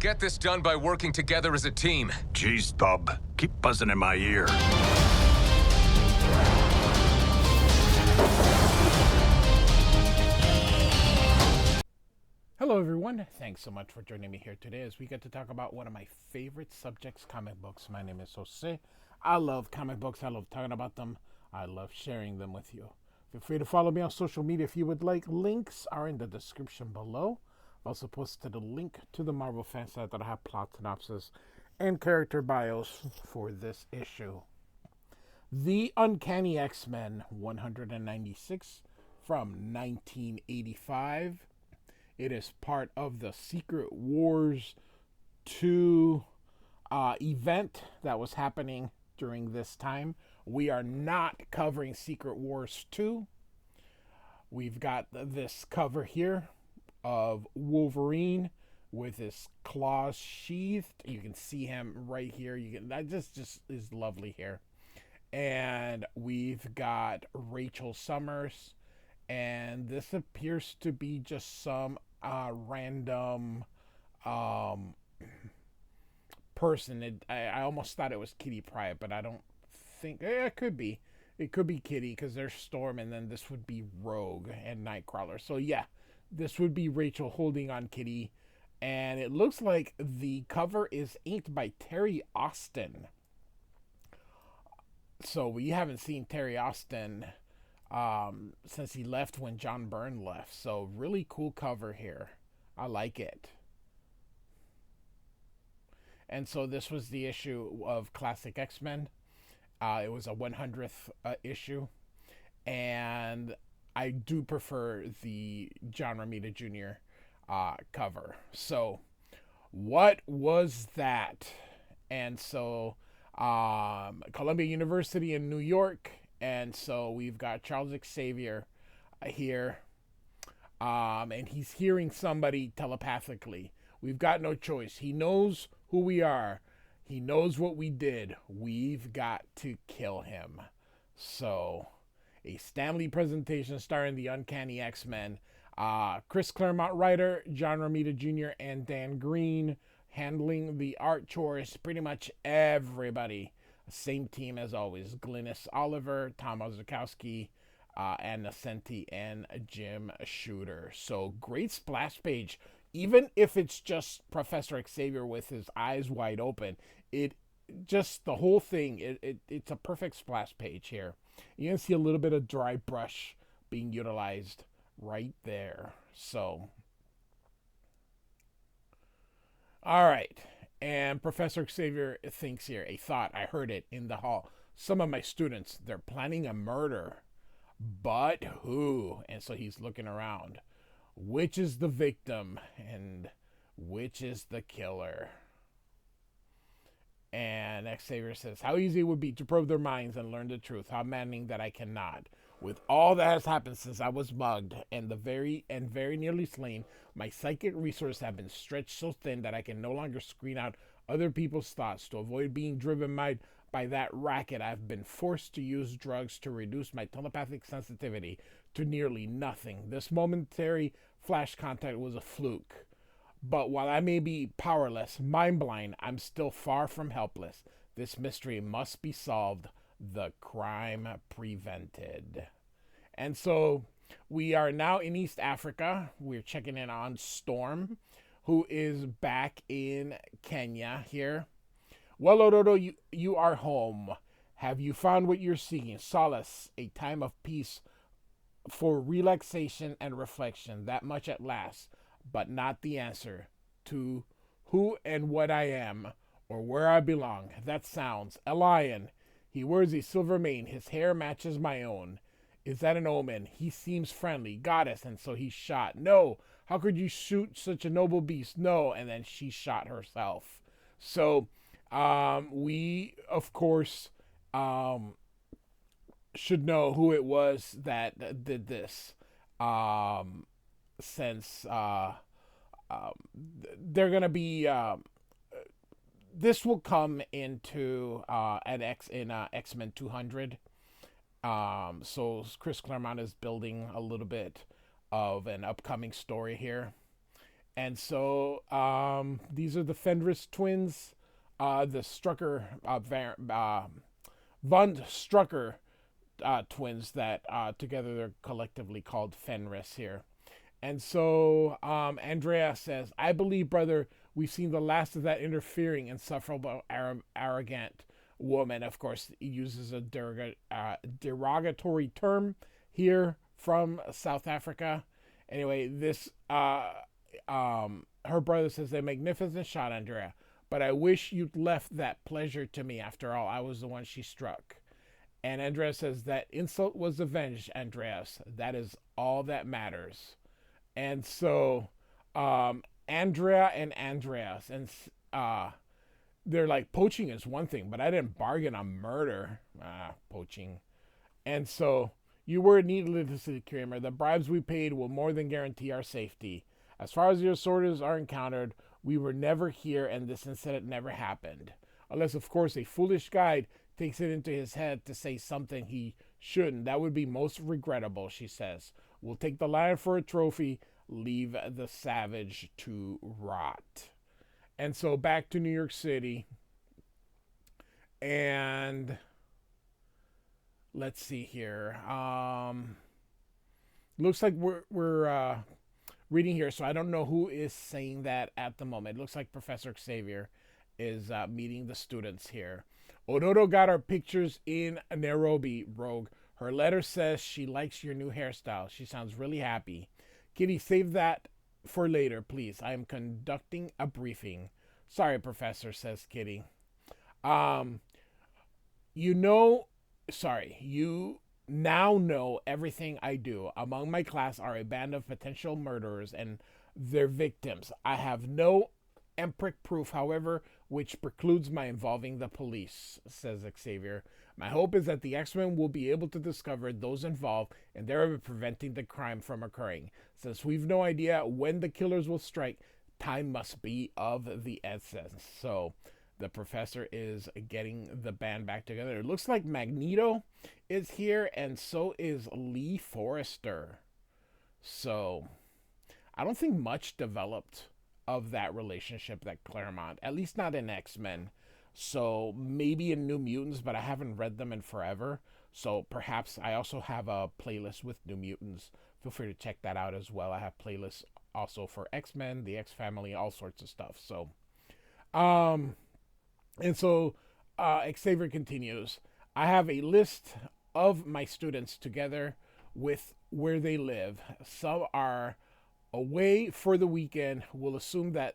Get this done by working together as a team. Jeez, bub. Keep buzzing in my ear. Hello everyone, thanks so much for joining me here today as we get to talk about one of my favorite subjects, comic books. My name is Jose. I love comic books, I love talking about them, I love sharing them with you. Feel free to follow me on social media if you would like. Links are in the description below. I've also posted a link to the Marvel fan site that I have plot synopsis and character bios for this issue. The Uncanny X-Men 196 from 1985. It is part of the Secret Wars 2 event that was happening during this time. We are not covering Secret Wars 2. We've got this cover here of Wolverine with his claws sheathed. You can see him right here. That just is lovely here. And we've got Rachel Summers, and this appears to be just some random person. I almost thought it was Kitty Pryde, but I don't think it could be. It could be Kitty because there's Storm, and then this would be Rogue and Nightcrawler. So yeah, this would be Rachel holding on Kitty, and it looks like the cover is inked by Terry Austin. So we haven't seen Terry Austin since he left when John Byrne left. So really cool cover here. I like it. And so this was the issue of Classic X-Men. It was a 100th issue. And I do prefer the John Romita Jr. Cover. So what was that? And so Columbia University in New York. And so we've got Charles Xavier here. And he's hearing somebody telepathically. We've got no choice. He knows who we are. He knows what we did. We've got to kill him. So, a Stanley presentation starring the Uncanny X-Men. Chris Claremont writer, John Romita Jr. and Dan Green handling the art chores. Pretty much everybody. Same team as always. Glynis Oliver, Tom Ozakowski, Ann Nocenti, and Jim Shooter. So great splash page. Even if it's just Professor Xavier with his eyes wide open, it just the whole thing. It's a perfect splash page here. You can see a little bit of dry brush being utilized right there. So, all right. And Professor Xavier thinks here, a thought, I heard it in the hall. Some of my students, they're planning a murder. But who? And so he's looking around. Which is the victim? And which is the killer? And Xavier says, how easy it would be to probe their minds and learn the truth. How maddening that I cannot. With all that has happened since I was mugged and very nearly slain, my psychic resources have been stretched so thin that I can no longer screen out other people's thoughts. To avoid being driven by that racket, I've been forced to use drugs to reduce my telepathic sensitivity to nearly nothing. This momentary flash contact was a fluke. But while I may be powerless, mind-blind, I'm still far from helpless. This mystery must be solved. The crime prevented. And so we are now in East Africa. We're checking in on Storm, who is back in Kenya here. Well, Ododo, you are home. Have you found what you're seeking? Solace, a time of peace for relaxation and reflection. That much at last, but not the answer to who and what I am or where I belong. That sounds a lion. He wears a silver mane. His hair matches my own. Is that an omen? He seems friendly. Goddess, and so he shot. No. How could you shoot such a noble beast? No. And then she shot herself. So, we, of course, should know who it was that did this. Since they're going to be this will come into X-Men 200. So Chris Claremont is building a little bit of an upcoming story here. And so these are the Fenris twins, the Strucker, von Strucker twins that together they're collectively called Fenris here. And so Andrea says, I believe, brother, we've seen the last of that interfering, insufferable, arrogant woman. Of course, he uses a derogatory term here from South Africa. Anyway, her brother says, a magnificent shot, Andrea, but I wish you'd left that pleasure to me. After all, I was the one she struck. And Andreas says, that insult was avenged, Andreas. That is all that matters. And so Andrea and Andreas, and they're like, poaching is one thing, but I didn't bargain on murder. Poaching. And so you were needless to Kramer. The bribes we paid will more than guarantee our safety. As far as your sorters are encountered, we were never here, and this incident never happened. Unless, of course, a foolish guide takes it into his head to say something he shouldn't. That would be most regrettable, she says. We'll take the lion for a trophy, leave the savage to rot. And so back to New York City. And let's see here. Looks like we're reading here, so I don't know who is saying that at the moment. It looks like Professor Xavier is meeting the students here. Ododo got our pictures in Nairobi, Rogue. Her letter says she likes your new hairstyle. She sounds really happy. Kitty, save that for later, please. I am conducting a briefing. Sorry, Professor, says Kitty. You now know everything I do. Among my class are a band of potential murderers and their victims. I have no empiric proof, however, which precludes my involving the police, says Xavier. My hope is that the X-Men will be able to discover those involved and thereby preventing the crime from occurring. Since we've no idea when the killers will strike, time must be of the essence. So the professor is getting the band back together. It looks like Magneto is here, and so is Lee Forrester. So I don't think much developed of that relationship, that Claremont, at least not in X-Men. So maybe in New Mutants, but I haven't read them in forever. So perhaps I also have a playlist with New Mutants. Feel free to check that out as well. I have playlists also for X-Men, the X-Family, all sorts of stuff. So, and so Xavier continues. I have a list of my students together with where they live. Some are away for the weekend. We'll assume that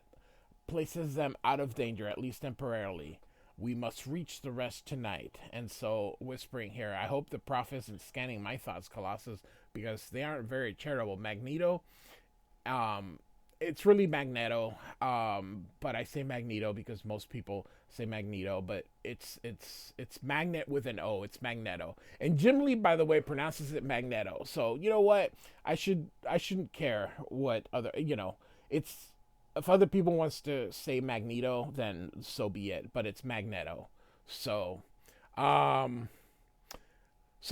places them out of danger, at least temporarily. We must reach the rest tonight. And so, whispering here, I hope the prof isn't scanning my thoughts, Colossus, because they aren't very charitable. Magneto, it's really Magneto, but I say Magneto because most people say Magneto, but it's Magnet with an O. It's Magneto. And Jim Lee, by the way, pronounces it Magneto. So you know what? I shouldn't care what other, it's, if other people wants to say Magneto, then so be it. But it's Magneto. So, so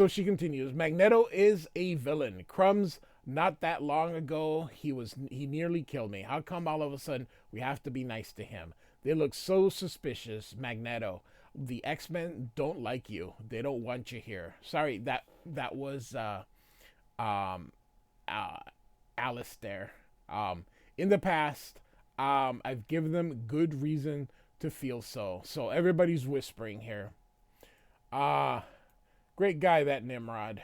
she continues. Magneto is a villain. Crumbs. Not that long ago, he nearly killed me. How come all of a sudden we have to be nice to him? They look so suspicious. Magneto. The X-Men don't like you. They don't want you here. Sorry, that was Alice there. In the past, I've given them good reason to feel so. So everybody's whispering here. Great guy, that Nimrod.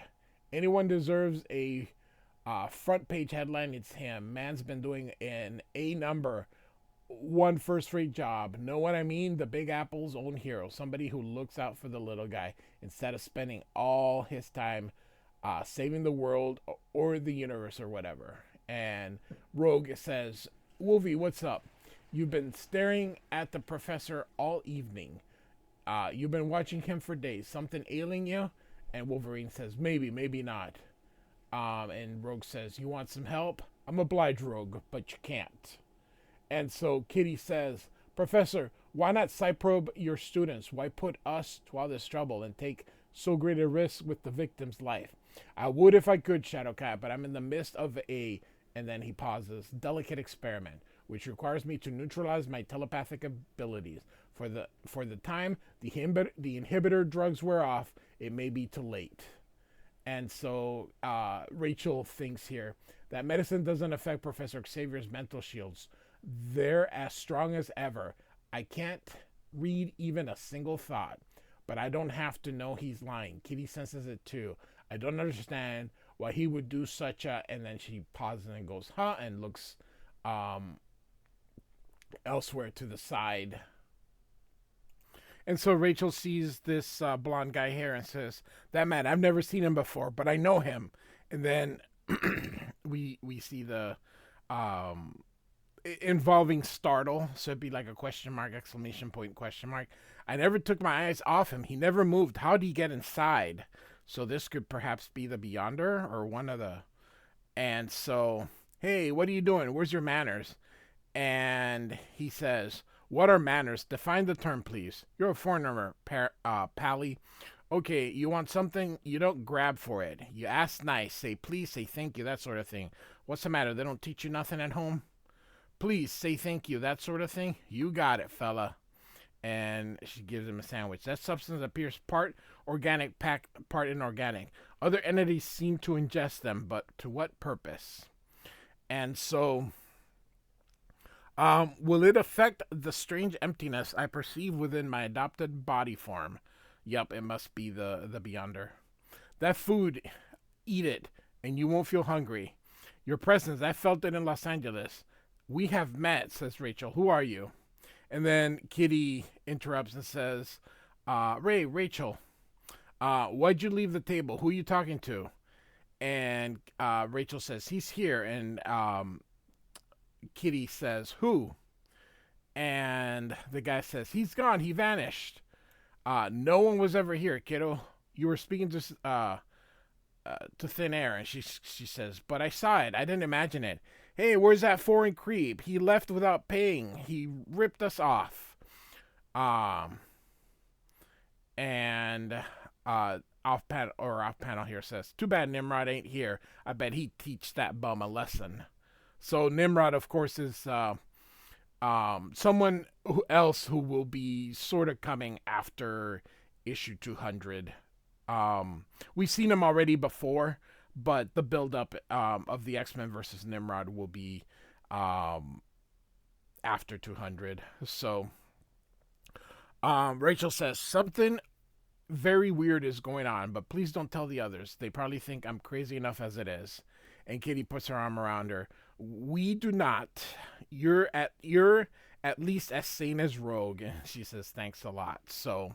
Anyone deserves a front page headline, it's him. Man's been doing an number one first-rate job. Know what I mean? The Big Apple's own hero. Somebody who looks out for the little guy instead of spending all his time saving the world or the universe or whatever. And Rogue says, Wolvie, what's up? You've been staring at the professor all evening. You've been watching him for days. Something ailing you? And Wolverine says, maybe, maybe not. And Rogue says, you want some help? I'm obliged, Rogue, but you can't. And so Kitty says, Professor, why not psyprobe your students? Why put us to all this trouble and take so great a risk with the victim's life? I would if I could, Shadowcat, but I'm in the midst of and then he pauses, delicate experiment. which requires me to neutralize my telepathic abilities. For the time the inhibitor drugs wear off, it may be too late. And so Rachel thinks here that medicine doesn't affect Professor Xavier's mental shields. They're as strong as ever. I can't read even a single thought, but I don't have to know he's lying. Kitty senses it too. I don't understand why he would do such a... And then she pauses and goes, huh? And looks elsewhere to the side. And so Rachel sees this blonde guy here and says, that man, I've never seen him before, but I know him. And then we see the involving startle. So it'd be like a question mark, exclamation point, question mark. I never took my eyes off him. He never moved. How'd he get inside? So this could perhaps be the Beyonder or one of the... And so, hey, what are you doing? Where's your manners? And he says... What are manners? Define the term, please. You're a foreigner, Pally. Okay, you want something? You don't grab for it. You ask nice. Say please, say thank you, that sort of thing. What's the matter? They don't teach you nothing at home? Please, say thank you, that sort of thing. You got it, fella. And she gives him a sandwich. That substance appears part organic, part inorganic. Other entities seem to ingest them, but to what purpose? And so... will it affect the strange emptiness I perceive within my adopted body form? Yup, it must be the Beyonder. That food, eat it, and you won't feel hungry. Your presence, I felt it in Los Angeles. We have met, says Rachel. Who are you? And then Kitty interrupts and says, Rachel, why'd you leave the table? Who are you talking to? And Rachel says, he's here, and... Kitty says, who? And the guy says, he's gone. He vanished. No one was ever here, kiddo. You were speaking to thin air. And she says, but I saw it. I didn't imagine it. Hey, where's that foreign creep? He left without paying. He ripped us off. And off panel here says, too bad Nimrod ain't here. I bet he'd teach that bum a lesson. So Nimrod, of course, is someone else who will be sort of coming after issue 200. We've seen him already before, but the build-up of the X-Men versus Nimrod will be after 200. So Rachel says, something very weird is going on, but please don't tell the others. They probably think I'm crazy enough as it is. And Kitty puts her arm around her. We do not. You're at least as sane as Rogue. And she says, thanks a lot. So,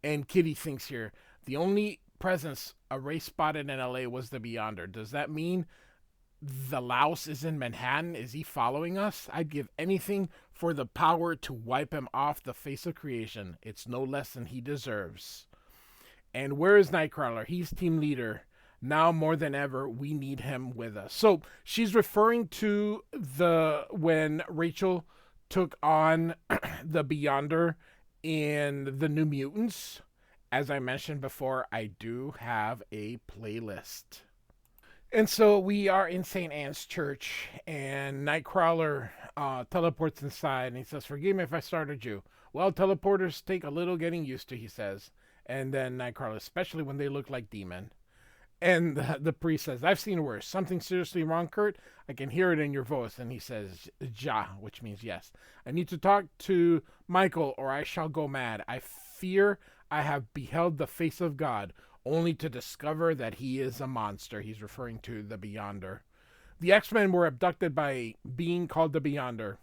and Kitty thinks here, the only presence a race spotted in LA was the Beyonder. Does that mean the louse is in Manhattan? Is he following us? I'd give anything for the power to wipe him off the face of creation. It's no less than he deserves. And where is Nightcrawler? He's team leader. Now more than ever, we need him with us. So she's referring to when Rachel took on the Beyonder in the New Mutants. As I mentioned before, I do have a playlist. And so we are in St. Anne's Church, and Nightcrawler teleports inside, and he says, forgive me if I startled you. Well, teleporters take a little getting used to, he says. And then Nightcrawler, especially when they look like demon. And the priest says, I've seen worse. Something seriously wrong, Kurt? I can hear it in your voice. And he says, ja, which means yes. I need to talk to Michael or I shall go mad. I fear I have beheld the face of God, only to discover that he is a monster. He's referring to the Beyonder. The X-Men were abducted by a being called the Beyonder.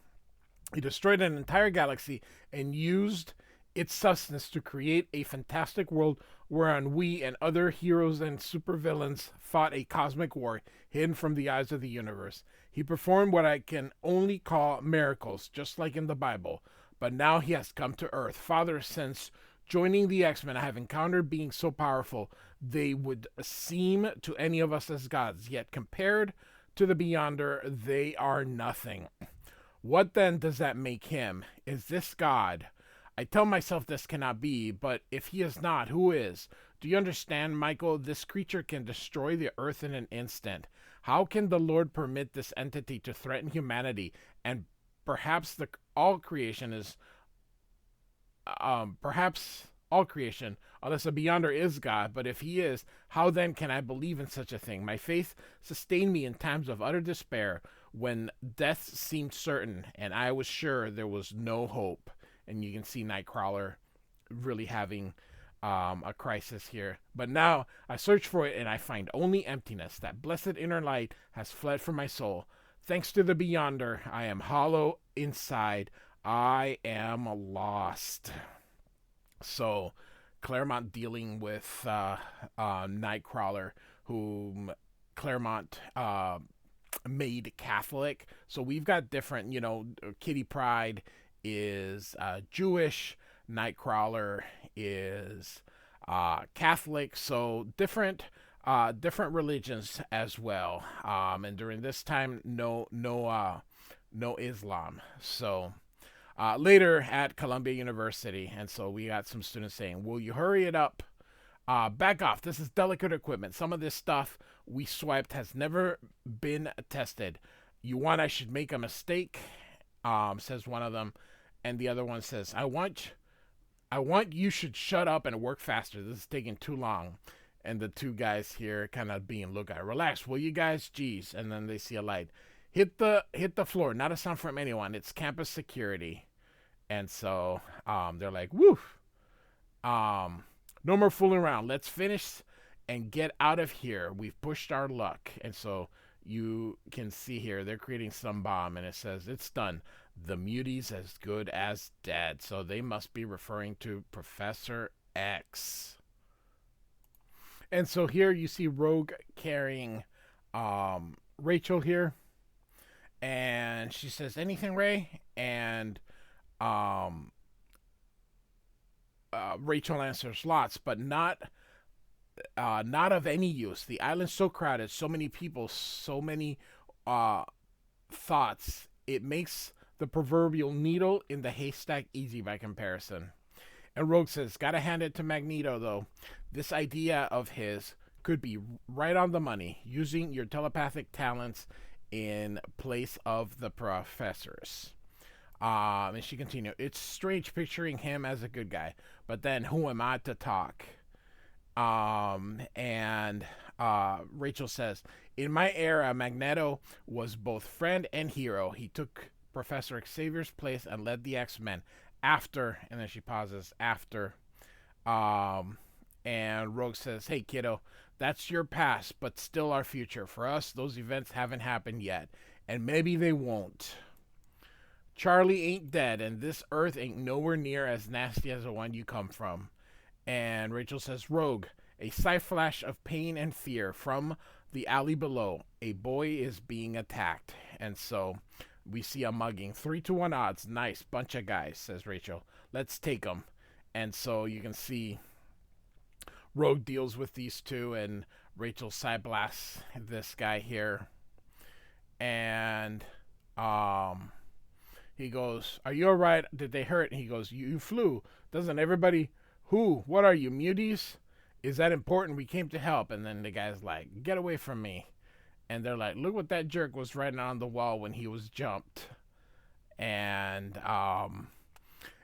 He destroyed an entire galaxy and used its substance to create a fantastic world wherein we and other heroes and supervillains fought a cosmic war hidden from the eyes of the universe. He performed what I can only call miracles, just like in the Bible. But now he has come to Earth. Father, since joining the X-Men, I have encountered beings so powerful they would seem to any of us as gods. Yet compared to the Beyonder, they are nothing. What then does that make him? Is this God? I tell myself this cannot be, but if he is not, who is? Do you understand, Michael? This creature can destroy the earth in an instant. How can the Lord permit this entity to threaten humanity and perhaps the all creation is perhaps all creation, unless a beyonder is God. But if he is, how then can I believe in such a thing? My faith sustained me in times of utter despair, when death seemed certain, and I was sure there was no hope. And you can see Nightcrawler really having a crisis here. But now I search for it, and I find only emptiness. That blessed inner light has fled from my soul. Thanks to the Beyonder, I am hollow inside. I am lost. So, Claremont dealing with Nightcrawler, whom Claremont made Catholic. So we've got different, Kitty Pryde is Jewish, Nightcrawler is Catholic. So different religions as well. And during this time, no Islam. So. Later at Columbia University, and so we got some students saying, will you hurry it up? Back off. This is delicate equipment. Some of this stuff we swiped has never been tested. You want I should make a mistake? Says one of them. And the other one says, I want you should shut up and work faster. This is taking too long. And the two guys here kind of being, look, relax, will you guys? Jeez. And then they see a light. Hit the floor. Not a sound from anyone. It's campus security. And so they're like, woof. No more fooling around. Let's finish and get out of here. We've pushed our luck. And so you can see here they're creating some bomb, and it says it's done. The mutie's as good as dead. So they must be referring to Professor X. And so here you see Rogue carrying Rachel here. And she says, anything, Ray? And Rachel answers, lots, but not of any use. The island's so crowded, so many people, so many thoughts. It makes the proverbial needle in the haystack easy by comparison. And Rogue says, gotta hand it to Magneto, though. This idea of his could be right on the money, using your telepathic talents in place of the professors. And she continued, it's strange picturing him as a good guy, but then who am I to talk? And Rachel says, in my era, Magneto was both friend and hero. He took Professor Xavier's place and led the X-Men after, and then she pauses, after. And Rogue says, hey, kiddo, that's your past, but still our future. For us, those events haven't happened yet, and maybe they won't. Charlie ain't dead, and this Earth ain't nowhere near as nasty as the one you come from. And Rachel says, Rogue, a sight flash of pain and fear from the alley below. A boy is being attacked. And so we see a mugging. 3-1 odds. Nice bunch of guys, says Rachel. Let's take them. And so you can see Rogue deals with these two, and Rachel side blasts this guy here. And he goes, are you all right? Did they hurt? And he goes, you flew. Doesn't everybody? Who? What are you, muties? Is that important? We came to help. And then the guy's like, get away from me. And they're like, look what that jerk was writing on the wall when he was jumped. And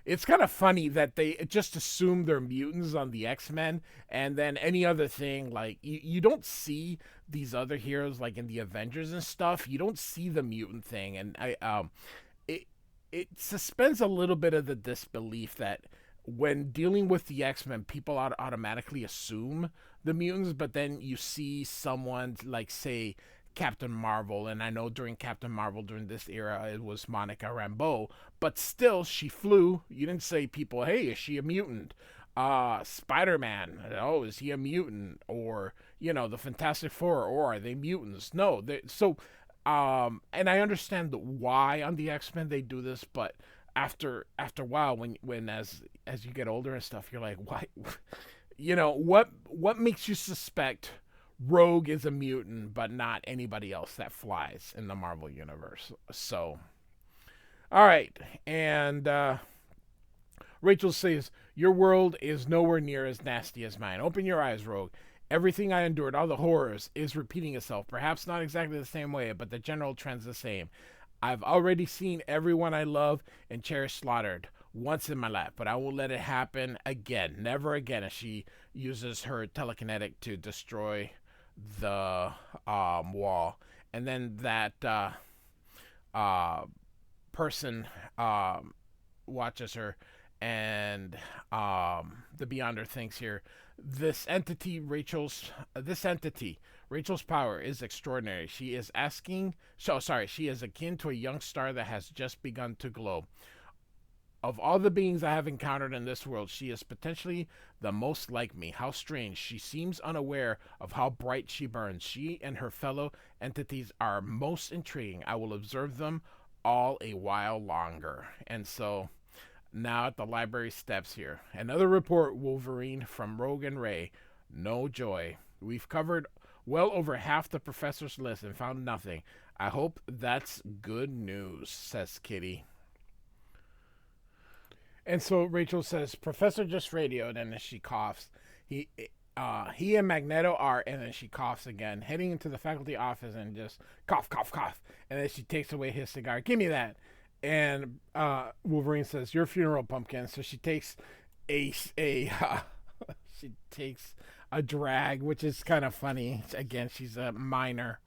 it's kind of funny that they just assume they're mutants on the X-Men, and then any other thing, like, you don't see these other heroes, like in the Avengers and stuff, you don't see the mutant thing, and it suspends a little bit of the disbelief that when dealing with the X-Men, people automatically assume the mutants, but then you see someone like, say, Captain Marvel, and I know during Captain Marvel, during this era, it was Monica Rambeau, but still, she flew. You didn't say people, hey, is she a mutant? Spider-Man, oh, is he a mutant? Or, the Fantastic Four, or are they mutants? No, and I understand why on the X-Men they do this, but after a while, when as you get older and stuff, you're like, why? What makes you suspect Rogue is a mutant, but not anybody else that flies in the Marvel Universe? So, all right. And Rachel says, your world is nowhere near as nasty as mine. Open your eyes, Rogue. Everything I endured, all the horrors, is repeating itself. Perhaps not exactly the same way, but the general trend's the same. I've already seen everyone I love and cherish slaughtered once in my life, but I won't let it happen again. Never again. And she uses her telekinetic to destroy the wall. And then that uh, person watches her, and the Beyonder thinks here, this entity, Rachel's power is extraordinary. She is she is akin to a young star that has just begun to glow. Of all the beings I have encountered in this world, she is potentially the most like me. How strange. She seems unaware of how bright she burns. She and her fellow entities are most intriguing. I will observe them all a while longer. And so now at the library steps here. Another report, Wolverine, from Rogue and Ray. No joy. We've covered well over half the professor's list and found nothing. I hope that's good news, says Kitty. And so Rachel says, Professor just radioed, and then she coughs. He and Magneto are, and then she coughs again, heading into the faculty office and just cough, cough, cough. And then she takes away his cigar. Give me that. And Wolverine says, your funeral, Pumpkin. So she takes she takes a drag, which is kind of funny. Again, she's a minor.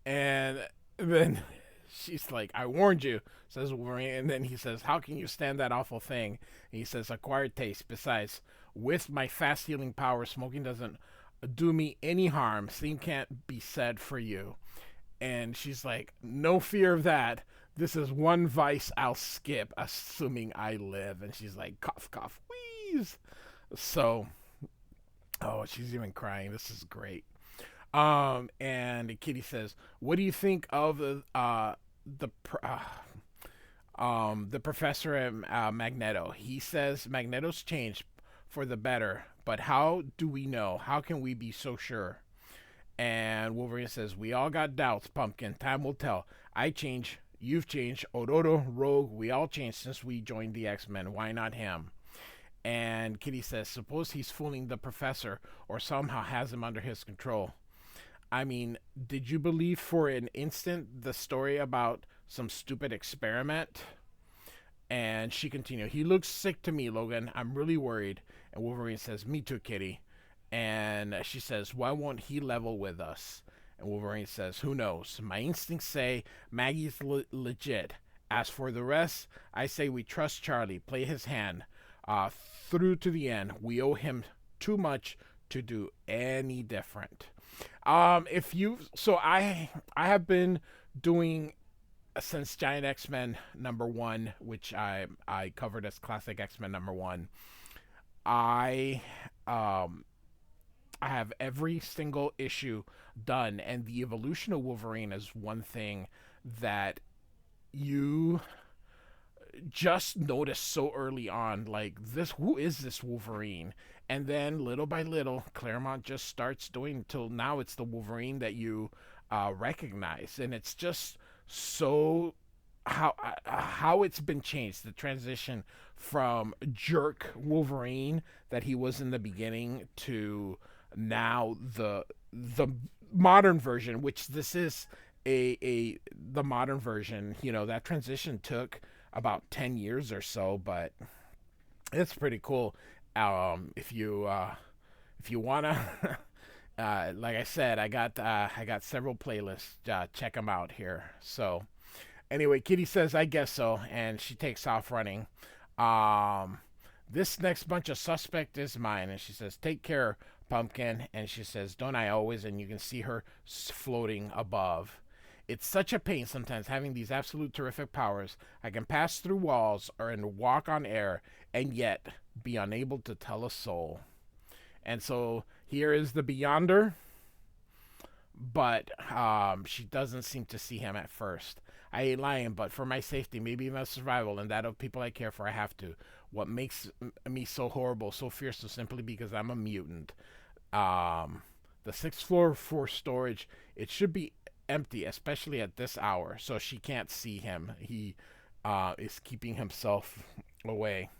And then she's like, I warned you, says Wolverine. And then he says, how can you stand that awful thing? And he says, acquired taste. Besides, with my fast healing power, smoking doesn't do me any harm. Same can't be said for you. And she's like, no fear of that. This is one vice I'll skip, assuming I live. And she's like, cough, cough, wheeze. So, oh, she's even crying. This is great. And Kitty says, what do you think of the professor and Magneto? He says Magneto's changed for the better, but how do we know? How can we be so sure? And Wolverine says, we all got doubts, Pumpkin. Time will tell. I change. You've changed. Ororo, Rogue, we all changed since we joined the X-Men. Why not him? And Kitty says, suppose he's fooling the professor or somehow has him under his control. I mean, did you believe for an instant the story about some stupid experiment? And she continued, he looks sick to me, Logan. I'm really worried. And Wolverine says, me too, Kitty. And she says, why won't he level with us? And Wolverine says, who knows? My instincts say Maggie's legit. As for the rest, I say we trust Charlie, play his hand through to the end. We owe him too much to do any different. I have been doing since Giant X-Men #1, which I covered as Classic X-Men #1. I have every single issue done, and the evolution of Wolverine is one thing that you just notice so early on, like, this, who is this Wolverine? And then little by little, Claremont just starts doing, till now it's the Wolverine that you recognize. And it's just so how it's been changed, the transition from jerk Wolverine that he was in the beginning to now the modern version, which this is the modern version. You know, that transition took about 10 years or so, but it's pretty cool. If you wanna, like I said, I got several playlists. Check them out here. So anyway, Kitty says, I guess so, and she takes off running. This next bunch of suspect is mine, and she says, take care, Pumpkin. And she says, don't I always? And you can see her floating above. It's such a pain sometimes having these absolute terrific powers. I can pass through walls and walk on air, and yet be unable to tell a soul. And so here is the Beyonder, but she doesn't seem to see him at first. I ain't lying, but for my safety, maybe my survival, and that of people I care for, I have to. What makes me so horrible, so fierce, is simply because I'm a mutant. The 6th floor for storage, it should be empty, especially at this hour, so she can't see him. He is keeping himself away.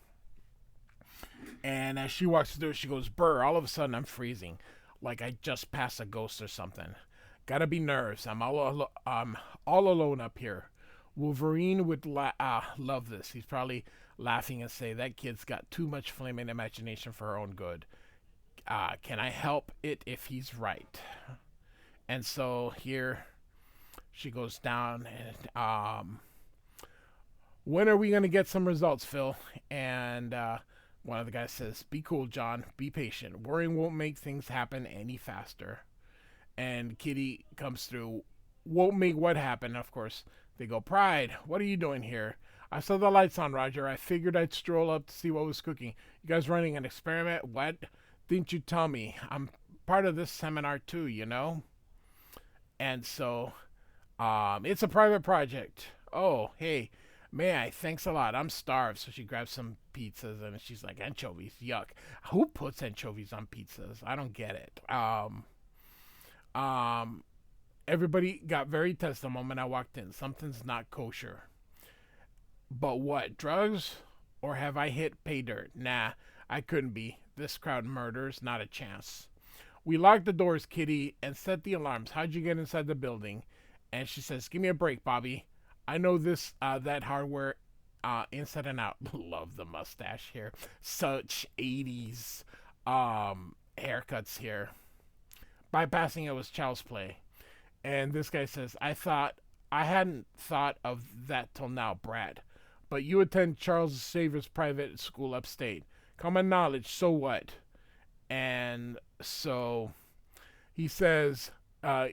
And as she walks through, she goes, brr, all of a sudden I'm freezing, like I just passed a ghost or something. Gotta be nerves. I'm all alone up here. Wolverine would love this. He's probably laughing and say, that kid's got too much flaming imagination for her own good. Can I help it if he's right? And so here she goes down and when are we going to get some results, Phil? And one of the guys says, be cool, John. Be patient. Worrying won't make things happen any faster. And Kitty comes through. Won't make what happen, of course. They go, Pride, what are you doing here? I saw the lights on, Roger. I figured I'd stroll up to see what was cooking. You guys running an experiment? What? Didn't you tell me? I'm part of this seminar too, you know? And so, it's a private project. Oh, hey, may I? Thanks a lot. I'm starved. So she grabs some pizzas and she's like, anchovies, yuck. Who puts anchovies on pizzas? I don't get it. Everybody got very tense the moment I walked in. Something's not kosher. But what, drugs? Or have I hit pay dirt? Nah, I couldn't be. This crowd murders, not a chance. We locked the doors, Kitty, and set the alarms. How'd you get inside the building? And she says, give me a break, Bobby. I know this, that hardware inside and out. Love the mustache here. Such 80s haircuts here. Bypassing it was child's play. And this guy says, I hadn't thought of that till now, Brad. But you attend Charles Xavier's private school upstate. Common knowledge, so what? And so he says,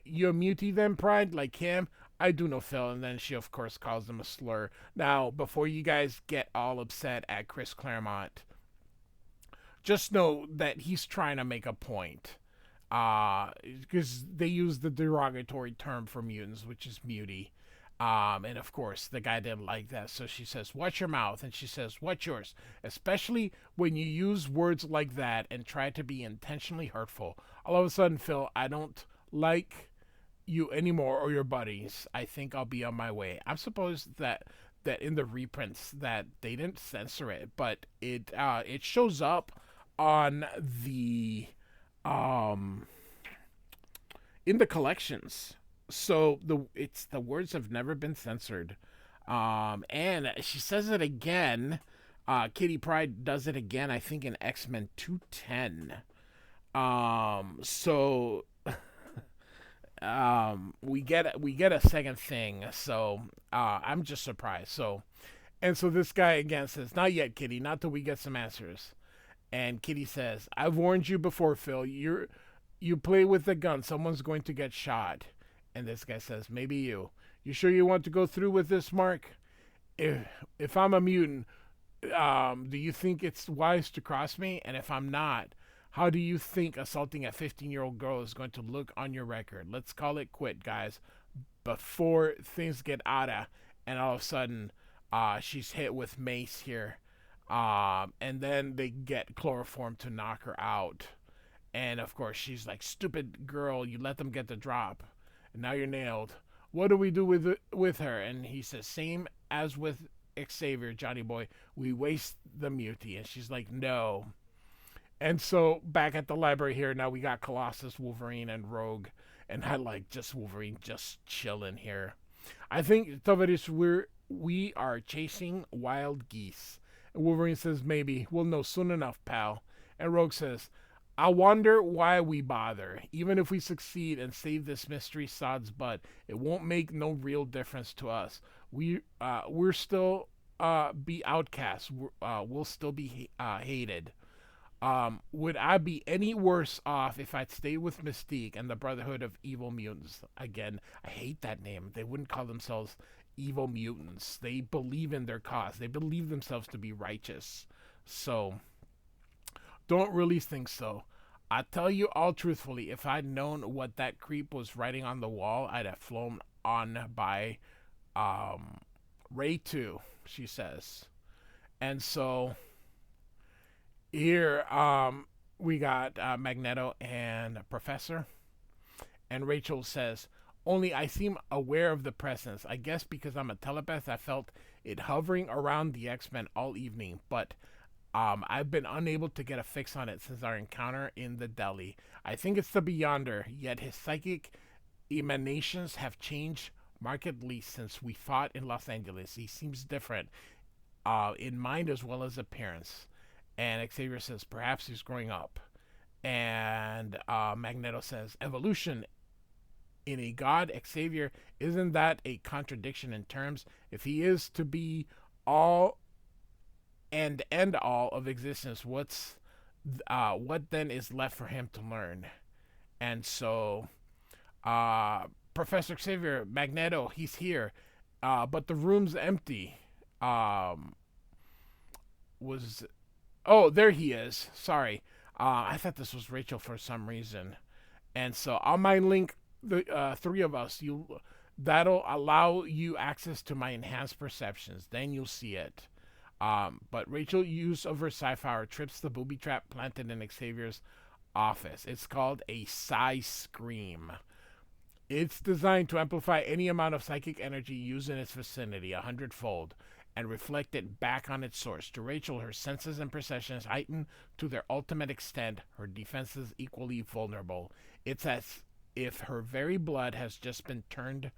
you a mutie then, Pride, like him? I do no Phil. And then she, of course, calls him a slur. Now, before you guys get all upset at Chris Claremont, just know that he's trying to make a point. Because they use the derogatory term for mutants, which is mutie. And of course, the guy didn't like that. So she says, watch your mouth. And she says, what's yours? Especially when you use words like that and try to be intentionally hurtful. All of a sudden, Phil, I don't like you anymore or your buddies. I think I'll be on my way. I'm supposed that in the reprints that they didn't censor it, but it shows up on the in the collections. So the words have never been censored. And she says it again. Kitty Pryde does it again, I think, in XMen 210. So we get a second thing. So I'm just surprised. So this guy again says, not yet, Kitty, not till we get some answers. And Kitty says, I've warned you before, Phil. You play with the gun, someone's going to get shot. And this guy says, maybe you. You sure you want to go through with this, Mark? If I'm a mutant, do you think it's wise to cross me? And if I'm not, how do you think assaulting a 15-year-old girl is going to look on your record? Let's call it quit, guys, before things get out of, and all of a sudden, she's hit with mace here. And then they get chloroform to knock her out. And of course, she's like, stupid girl, you let them get the drop. And now you're nailed. What do we do with her? And he says, same as with Xavier, Johnny boy. We waste the mutie. And she's like, no. And so back at the library here, now we got Colossus, Wolverine, and Rogue. And I like just Wolverine just chilling here. I think, Tavares, we are chasing wild geese. And Wolverine says, maybe. We'll know soon enough, pal. And Rogue says, I wonder why we bother. Even if we succeed and save this mystery sod's butt, it won't make no real difference to us. We're still be outcasts. We'll still be hated. Would I be any worse off if I'd stayed with Mystique and the Brotherhood of Evil Mutants? Again, I hate that name. They wouldn't call themselves Evil Mutants. They believe in their cause. They believe themselves to be righteous. So, don't really think so. I tell you all truthfully, if I'd known what that creep was writing on the wall, I'd have flown on by Ray 2, she says. And so here we got Magneto and Professor. And Rachel says, only I seem aware of the presence. I guess because I'm a telepath, I felt it hovering around the X-Men all evening. But I've been unable to get a fix on it since our encounter in the deli. I think it's the Beyonder, yet his psychic emanations have changed markedly since we fought in Los Angeles. He seems different, in mind as well as appearance. And Xavier says, perhaps he's growing up. And Magneto says, evolution in a god, Xavier, isn't that a contradiction in terms? If he is to be all and end all of existence, what then is left for him to learn? And so, Professor Xavier, Magneto, he's here, but the room's empty. Was Oh, there he is. Sorry, I thought this was Rachel for some reason. And so I'll mind link the three of us. That'll allow you access to my enhanced perceptions. Then you'll see it. But Rachel use of her sci-fi trips the booby trap planted in Xavier's office. It's called a psi scream. It's designed to amplify any amount of psychic energy used in its vicinity 100-fold and reflect it back on its source. To Rachel, her senses and perceptions heighten to their ultimate extent, her defenses equally vulnerable. It's as if her very blood has just been transformed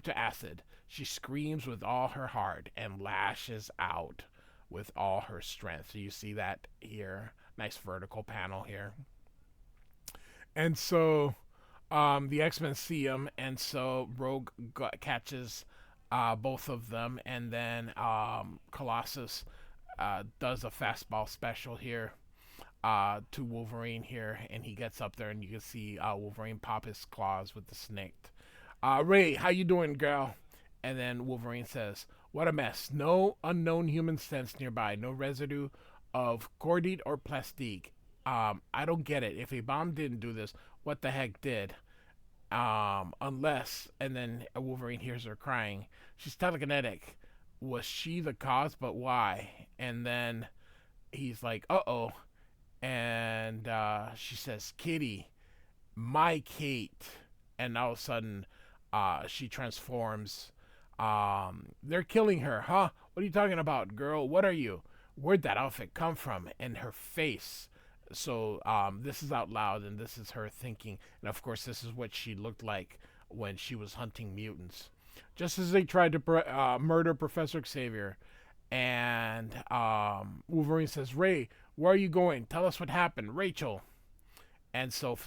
to acid. She screams with all her heart and lashes out with all her strength. So you see that here. Nice vertical panel here. And so the X-Men see him, and so Rogue catches both of them, and then Colossus does a fastball special here to Wolverine here, and he gets up there, and you can see Wolverine pop his claws with the snake. Ray, how you doing, girl? And then Wolverine says, what a mess. No unknown human sense nearby. No residue of cordite or plastique. I don't get it. If a bomb didn't do this, what the heck did? Unless, and then Wolverine hears her crying. She's telekinetic. Was she the cause? But why? And then he's like, uh-oh. And she says, Kitty, my Kate. And all of a sudden, she transforms. They're killing her, huh? What are you talking about, girl? What are you? Where'd that outfit come from? And her face. So this is out loud, and this is her thinking. And of course, this is what she looked like when she was hunting mutants. Just as they tried to murder Professor Xavier. And Wolverine says, Ray, where are you going? Tell us what happened. Rachel. And so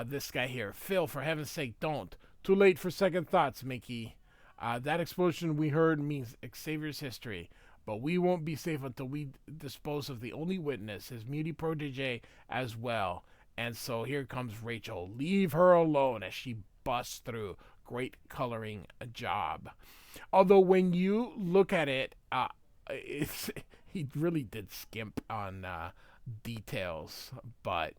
this guy here, Phil, for heaven's sake, don't. Too late for second thoughts, Mickey. That explosion we heard means Xavier's history. But we won't be safe until we dispose of the only witness, his mutie protege, as well. And so here comes Rachel. Leave her alone as she busts through. Great coloring job. Although when you look at it, he really did skimp on details. But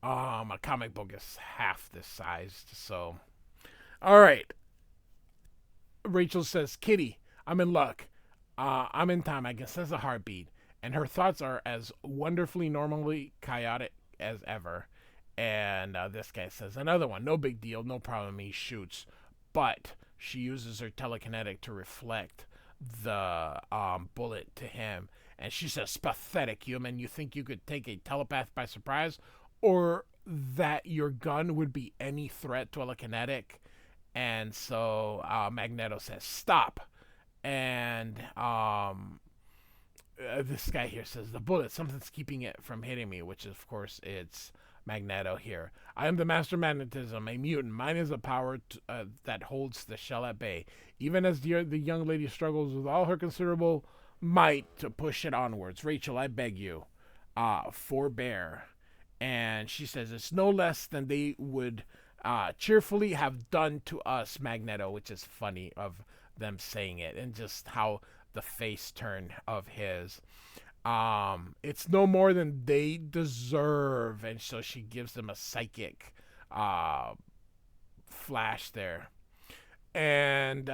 a comic book is half this size. So, all right. Rachel says, Kitty, I'm in luck. I'm in time. I can sense a heartbeat. And her thoughts are as wonderfully normally chaotic as ever. And this guy says, another one. No big deal. No problem. He shoots. But she uses her telekinetic to reflect the bullet to him. And she says, pathetic human. You think you could take a telepath by surprise? Or that your gun would be any threat to telekinetic? And so Magneto says, stop. And this guy here says, the bullet, something's keeping it from hitting me, which of course it's Magneto here. I am the master of magnetism, a mutant. Mine is a power that holds the shell at bay. Even as the young lady struggles with all her considerable might to push it onwards. Rachel, I beg you, forbear. And she says, it's no less than they would cheerfully have done to us, Magneto, which is funny of them saying it, and just how the face turn of his. It's no more than they deserve. And so she gives them a psychic flash there. And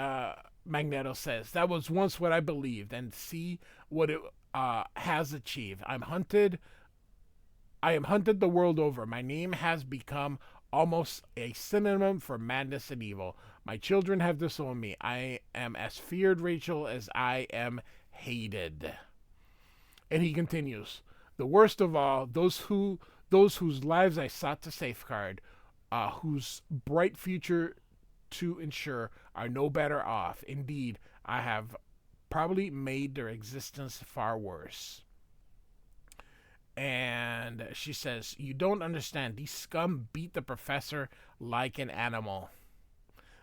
Magneto says, that was once what I believed, and see what it has achieved. I am hunted the world over. My name has become almost a synonym for madness and evil. My children have disowned me. I am as feared, Rachel, as I am hated. And he continues, the worst of all, those whose lives I sought to safeguard, whose bright future to ensure are no better off. Indeed, I have probably made their existence far worse. And she says, "You don't understand. These scum beat the professor like an animal.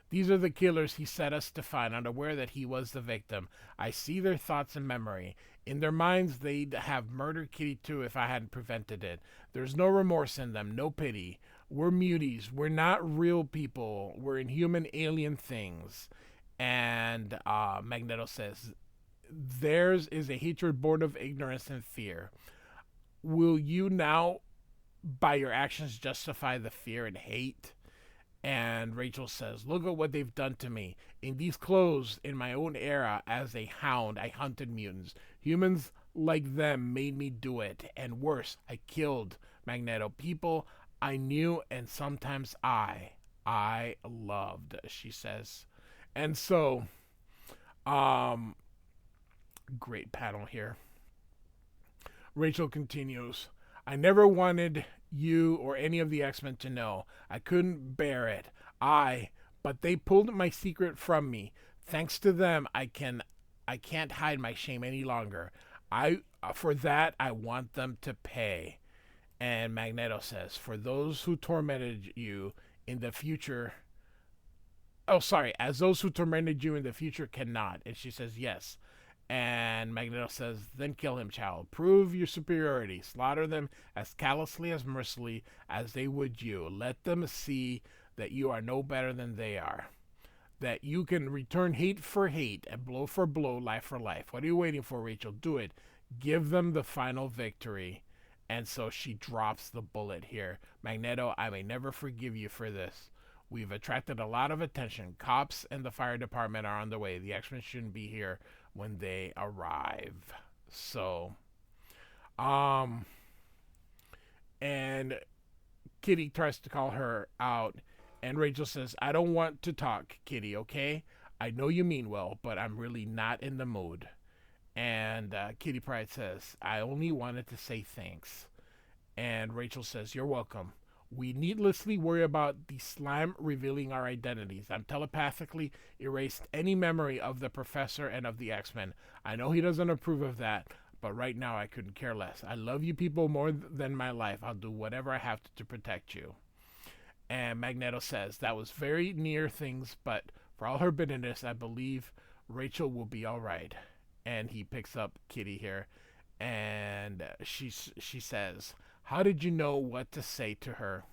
These are the killers he set us to find, unaware that he was the victim. I see their thoughts and memory. In their minds, they'd have murdered Kitty too if I hadn't prevented it. There's no remorse in them, no pity. We're muties. We're not real people. We're inhuman alien things." And Magneto says, "Theirs is a hatred born of ignorance and fear. Will you now, by your actions, justify the fear and hate?" And Rachel says, "Look at what they've done to me. In these clothes, in my own era, as a hound, I hunted mutants. Humans like them made me do it. And worse, I killed Magneto. People I knew and sometimes I loved," she says. And so, great panel here. Rachel continues, "I never wanted you or any of the X-Men to know. I couldn't bear it. But they pulled my secret from me. Thanks to them, I can't hide my shame any longer. For that, I want them to pay." And Magneto says, "For those who tormented you in the future..." Oh, sorry. "As those who tormented you in the future cannot." And she says, "Yes." And Magneto says, "Then kill him, child. Prove your superiority. Slaughter them as callously, as mercilessly as they would you. Let them see that you are no better than they are. That you can return hate for hate and blow for blow, life for life. What are you waiting for, Rachel? Do it. Give them the final victory." And so she drops the bullet here. "Magneto, I may never forgive you for this. We've attracted a lot of attention. Cops and the fire department are on the way. The X-Men shouldn't be here when they arrive." So, and Kitty tries to call her out, and Rachel says, "I don't want to talk, Kitty, okay? I know you mean well, but I'm really not in the mood." And Kitty Pryde says, "I only wanted to say thanks." And Rachel says, "You're welcome. We needlessly worry about the slime revealing our identities. I'm telepathically erased any memory of the professor and of the X-Men. I know he doesn't approve of that, but right now I couldn't care less. I love you people more than my life. I'll do whatever I have to protect you." And Magneto says, "That was very near things, but for all her bitterness, I believe Rachel will be all right." And he picks up Kitty here, and she says, "How did you know what to say to her?"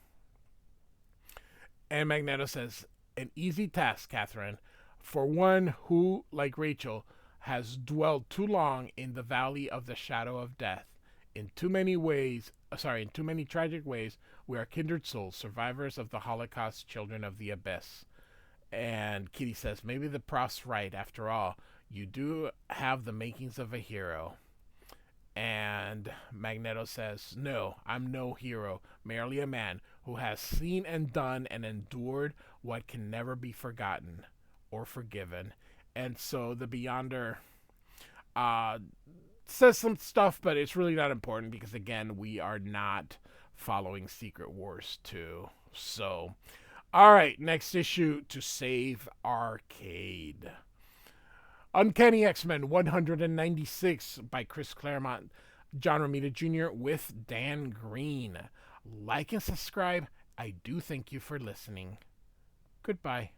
And Magneto says, "An easy task, Catherine, for one who, like Rachel, has dwelled too long in the valley of the shadow of death. In too many tragic ways, we are kindred souls, survivors of the Holocaust, children of the abyss." And Kitty says, "Maybe the prof's right. After all, you do have the makings of a hero." And Magneto says, "No, I'm no hero, merely a man who has seen and done and endured what can never be forgotten or forgiven." And so the Beyonder says some stuff, but it's really not important because, again, we are not following Secret Wars 2. So, all right, next issue, To Save Arcade. Uncanny X-Men 196 by Chris Claremont, John Romita Jr. with Dan Green. Like and subscribe. I do thank you for listening. Goodbye.